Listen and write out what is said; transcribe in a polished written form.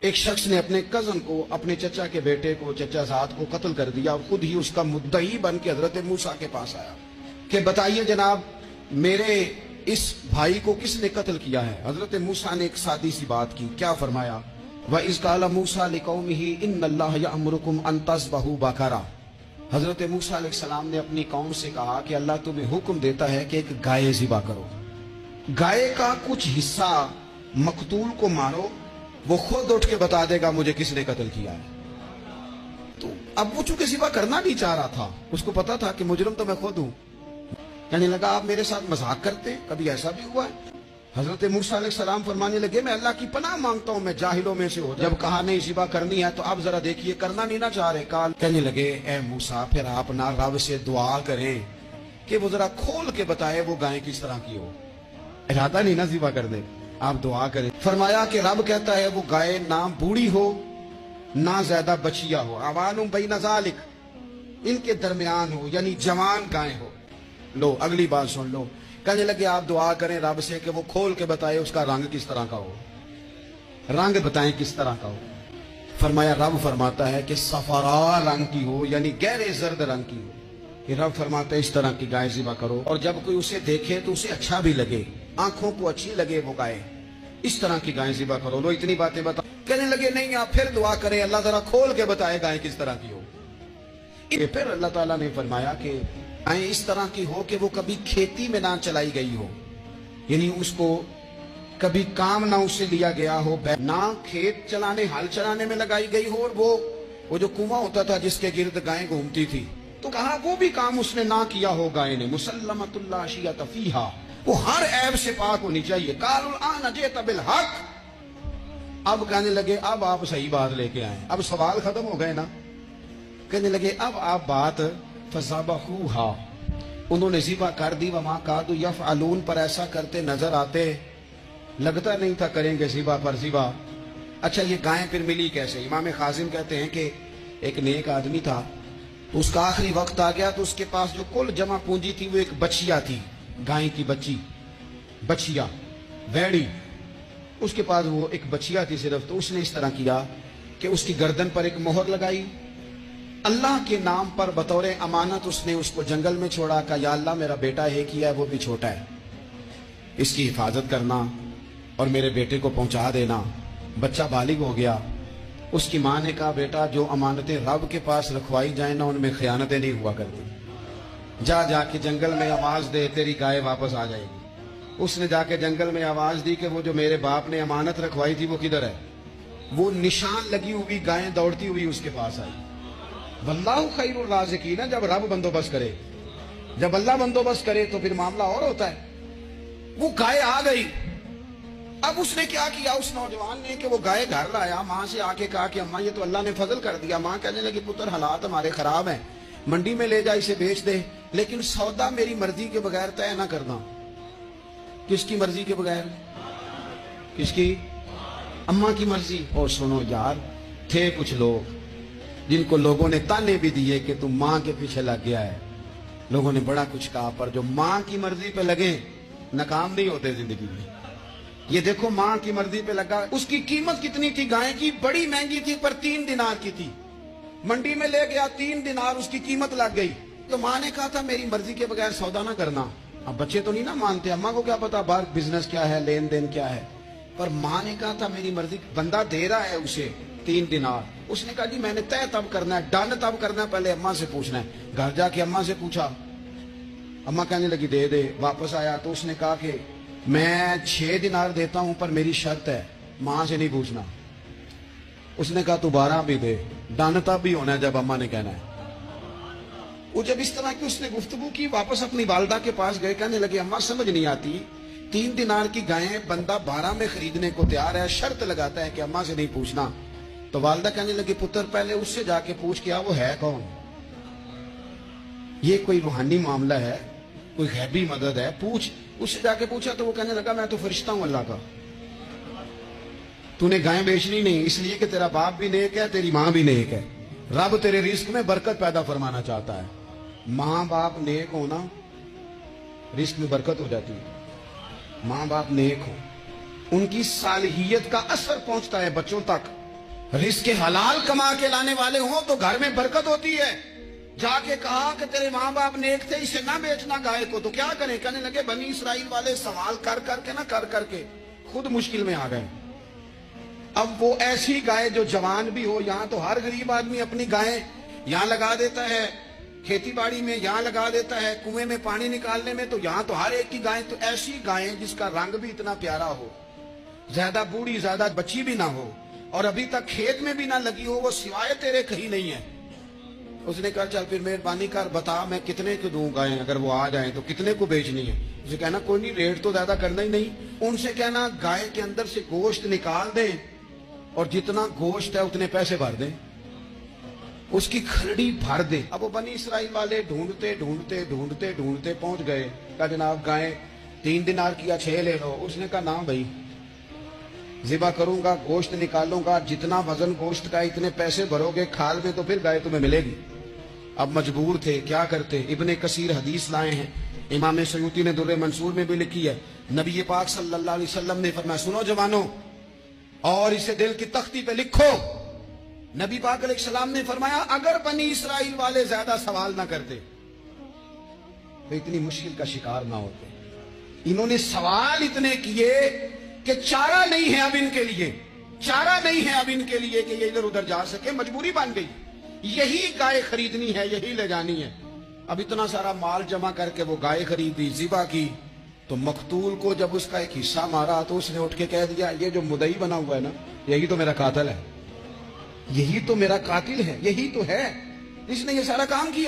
ایک شخص نے اپنے کزن کو، اپنے چچا کے بیٹے کو، چچا زاد کو قتل کر دیا اور خود ہی اس کا مدعی بن کے حضرت موسیٰ کے پاس آیا کہ بتائیے جناب میرے اس بھائی کو کس نے قتل کیا ہے؟ حضرت موسیٰ نے ایک سادی سی بات کی، کیا فرمایا؟ وَإِذْ قَالَ مُوسَىٰ لِقَوْمِهِ إِنَّ اللَّهَ يَأْمُرُكُمْ أَن تَذْبَحُوا بَقَرَةً۔ حضرت موسیٰ علیہ السلام نے اپنی قوم سے کہا کہ اللہ تمہیں حکم دیتا ہے کہ ایک گائے ذبح کرو، گائے کا کچھ حصہ مقتول کو مارو، وہ خود اٹھ کے بتا دے گا مجھے کس نے قتل کیا ہے۔ تو اب وہ چونکہ ذبح کرنا نہیں چاہ رہا تھا، اس کو پتا تھا کہ مجرم تو میں خود ہوں، کہنے لگا آپ میرے ساتھ مذاق کرتے، کبھی ایسا بھی ہوا ہے؟ حضرت موسیٰ علیہ السلام فرمانے لگے میں اللہ کی پناہ مانگتا ہوں میں جاہلوں میں سے ہو جب کہا نہیں ذبح کرنی ہے تو اب ذرا دیکھیے کرنا نہیں نہ چاہ رہے۔ کہنے لگے اے موسیٰ پھر آپ نہ رب سے دعا کریں کہ وہ ذرا کھول کے بتائے وہ گائے کس طرح کی ہو، ارادہ نہیں نہ ذبح کر دے، آپ دعا کریں۔ فرمایا کہ رب کہتا ہے وہ گائے نہ بوڑھی ہو نہ زیادہ بچیا ہو، اوان بین ذالک، ان کے درمیان ہو، یعنی جوان گائے ہو۔ لو اگلی بات سن لو، کہنے لگے آپ دعا کریں رب سے کہ وہ کھول کے بتائے اس کا رنگ کس طرح کا ہو، رنگ بتائیں کس طرح کا ہو۔ فرمایا رب فرماتا ہے کہ صفرا رنگ کی ہو، یعنی گہرے زرد رنگ کی ہو۔ کہ رب فرماتا ہے اس طرح کی گائے ذبح کرو، اور جب کوئی اسے دیکھے تو اسے اچھا بھی لگے، آنکھوں کو اچھی لگے وہ گائے، اس طرح کی گائے ذبح کرو۔ لو اتنی باتیں بتا، کہنے لگے نہیں آپ پھر دعا کریں اللہ ذرا کھول کے بتائے گائے کس طرح کی ہو۔ پھر اللہ تعالیٰ نے فرمایا کہ گائے اس طرح کی ہو کہ وہ کبھی کھیتی میں نہ چلائی گئی ہو، یعنی اس کو کبھی کام نہ اسے لیا گیا ہو، نہ کھیت چلانے ہل چلانے میں لگائی گئی ہو، اور وہ جو کنواں ہوتا تھا جس کے گرد گائیں گھومتی تھی، تو کہا وہ بھی کام اس نے نہ کیا ہو گائے نے، مسلمۃ لا شیۃ فیہا، وہ ہر عیب سے پاک ہونی چاہیے۔ قالوا الآن جئت بالحق، اب کہنے لگے اب آپ صحیح بات لے کے آئیں، اب سوال ختم ہو گئے نا۔ کہنے لگے اب آپ بات فذبحوہا، انہوں نے ذبح کر دی، وما کادوا یفعلون، پر ایسا کرتے نظر آتے، لگتا نہیں تھا کریں گے ذبح پر ذبح۔ اچھا یہ گائیں پھر ملی کیسے؟ امام خازن کہتے ہیں کہ ایک نیک آدمی تھا، اس کا آخری وقت آ گیا تو اس کے پاس جو کل جمع پونجی تھی وہ ایک بچیا تھی، گائیں کی بچیا ویڑی، اس کے پاس وہ ایک بچیا تھی صرف، تو اس نے اس طرح کیا کہ اس کی گردن پر ایک مہر لگائی، اللہ کے نام پر بطور امانت اس نے اس کو جنگل میں چھوڑا، کہا یا اللہ میرا بیٹا ایک ہی ہے وہ بھی چھوٹا ہے، اس کی حفاظت کرنا اور میرے بیٹے کو پہنچا دینا۔ بچہ بالغ ہو گیا، اس کی ماں نے کہا بیٹا جو امانتیں رب کے پاس رکھوائی جائیں نا ان میں خیانتیں نہیں ہوا کرتی، جا کے جنگل میں آواز دے تیری گائے واپس آ جائے گی۔ اس نے جا کے جنگل میں آواز دی کہ وہ جو میرے باپ نے امانت رکھوائی تھی وہ کدھر ہے؟ وہ نشان لگی ہوئی گائیں دوڑتی ہوئی اس کے پاس آئی۔ واللہ خیر الرازقین، جب رب بندوبست کرے، جب اللہ بندوبست کرے تو پھر معاملہ اور ہوتا ہے۔ وہ گائے آ گئی، اب اس نے کیا کیا اس نوجوان نے کہ وہ گائے گھر لایا، ماں سے آ کے کہا کہ اماں یہ تو اللہ نے فضل کر دیا۔ ماں کہنے لگی پتر حالات ہمارے خراب ہیں، منڈی میں لے جا اسے بیچ دے، لیکن سودا میری مرضی کے بغیر طے نہ کرنا۔ کس کی مرضی کے بغیر؟ کس کی؟ اماں کی مرضی۔ اور سنو یار، تھے کچھ لوگ جن کو لوگوں نے تانے بھی دیے کہ تم ماں کے پیچھے لگ گیا ہے، لوگوں نے بڑا کچھ کہا، پر جو ماں کی مرضی پہ لگے ناکام نہیں ہوتے زندگی میں۔ یہ دیکھو ماں کی مرضی پہ لگا، اس کی قیمت کتنی تھی گائے کی؟ بڑی مہنگی تھی پر 3 دینار کی تھی، منڈی میں لے گیا 3 دینار اس کی قیمت لگ گئی۔ تو ماں نے کہا تھا میری مرضی کے بغیر سودا نہ کرنا۔ اب بچے تو نہیں نہ مانتے، اماں کو کیا پتا باہر بزنس کیا ہے، لین دین کیا ہے، پر ماں نے کہا تھا میری مرضی، بندہ دے رہا ہے اسے 3 دینار، اس نے کہا جی میں نے طے تب کرنا ہے، ڈن تب کرنا ہے، پہلے اماں سے پوچھنا ہے۔ گھر جا کے اماں سے پوچھا، اماں کہنے لگی دے دے۔ واپس آیا تو اس نے کہا کہ میں 6 دینار دیتا ہوں پر میری شرط ہے، ماں سے نہیں پوچھنا۔ اس نے کہا تو 12 بھی دے، ڈن تب بھی ہونا ہے جب اماں نے کہنا ہے۔ وہ جب اس طرح کی اس نے گفتگو کی، واپس اپنی والدہ کے پاس گئے، کہنے لگے اماں سمجھ نہیں آتی، 3 دینار کی گائیں بندہ 12 میں خریدنے کو تیار ہے، شرط لگاتا ہے کہ اماں سے نہیں پوچھنا۔ تو والدہ کہنے لگی پتر پہلے اس سے جا کے پوچھ کیا وہ ہے کون، یہ کوئی روحانی معاملہ ہے، کوئی غیبی مدد ہے، پوچھ۔ اس سے جا کے پوچھا تو وہ کہنے لگا میں تو فرشتہ ہوں اللہ کا، تو نے گائیں بیچنی نہیں اس لیے کہ تیرا باپ بھی نیک ہے تیری ماں بھی نیک ہے، رب تیرے رزق میں برکت پیدا فرمانا چاہتا ہے، ماں باپ نیک ہونا رزق میں برکت ہو جاتی ہے، ماں باپ نیک ہو ان کی صالحیت کا اثر پہنچتا ہے بچوں تک، رزق حلال کما کے لانے والے ہوں تو گھر میں برکت ہوتی ہے۔ جا کے کہا کہ تیرے ماں باپ نیک تھے، اسے نہ بیچنا گائے کو، تو کیا کریں؟ کہنے لگے بنی اسرائیل والے سوال کر کے خود مشکل میں آ گئے۔ اب وہ ایسی گائے جو جوان بھی ہو، یہاں تو ہر غریب آدمی اپنی گائیں یہاں لگا دیتا ہے، کھیتی باڑی میں یہاں لگا دیتا ہے، کنویں میں پانی نکالنے میں، تو یہاں تو ہر ایک کی گائیں، تو ایسی گائیں جس کا رنگ بھی اتنا پیارا ہو، زیادہ بوڑھی زیادہ بچی بھی نہ ہو، اور ابھی تک کھیت میں بھی نہ لگی ہو، وہ سوائے تیرے کہیں نہیں ہے۔ اس نے کہا چل پھر مہربانی کر بتا میں کتنے کو دوں گائیں، اگر وہ آ جائیں تو کتنے کو بیچنی ہے؟ اسے کہنا کوئی نہیں، ریٹ تو زیادہ کرنا ہی نہیں، ان سے کہنا گائے کے اندر سے گوشت نکال دیں اور جتنا گوشت ہے اتنے پیسے بھر دیں، اس کی کھرڑی بھر دیں۔ اب وہ بنی اسرائیل والے ڈھونڈتے پہنچ گئے، کہا جناب گائیں 3 دینار کیا 6 لے لو۔ اس نے کہا نہ بھائی، ذبح کروں گا، گوشت نکالوں گا، جتنا وزن گوشت کا اتنے پیسے بھرو گے کھال میں تو پھر گائے تمہیں ملے گی۔ اب مجبور تھے، کیا کرتے؟ ابن کثیر حدیث لائے ہیں، امام سیوطی نے در منصور میں بھی لکھی ہے، نبی پاک صلی اللہ علیہ وسلم نے فرمایا سنو جوانوں اور اسے دل کی تختی پہ لکھو، نبی پاک علیہ السلام نے فرمایا اگر بنی اسرائیل والے زیادہ سوال نہ کرتے تو اتنی مشکل کا شکار نہ ہوتے۔ انہوں نے سوال اتنے کیے کہ چارہ نہیں ہے اب ان کے لیے، چارہ نہیں ہے اب ان کے لیے کہ یہ ادھر ادھر جا سکے، مجبوری بن گئی، یہی گائے خریدنی ہے، یہی لے جانی ہے۔ اب اتنا سارا مال جمع کر کے وہ گائے خریدی، ذبح کی، تو مقتول کو جب اس کا ایک حصہ مارا تو اس نے اٹھ کے کہہ دیا یہ جو مدعی بنا ہوا ہے نا، یہی تو میرا قاتل ہے، یہی تو میرا قاتل ہے، یہی تو ہے، اس نے یہ سارا کام کیا۔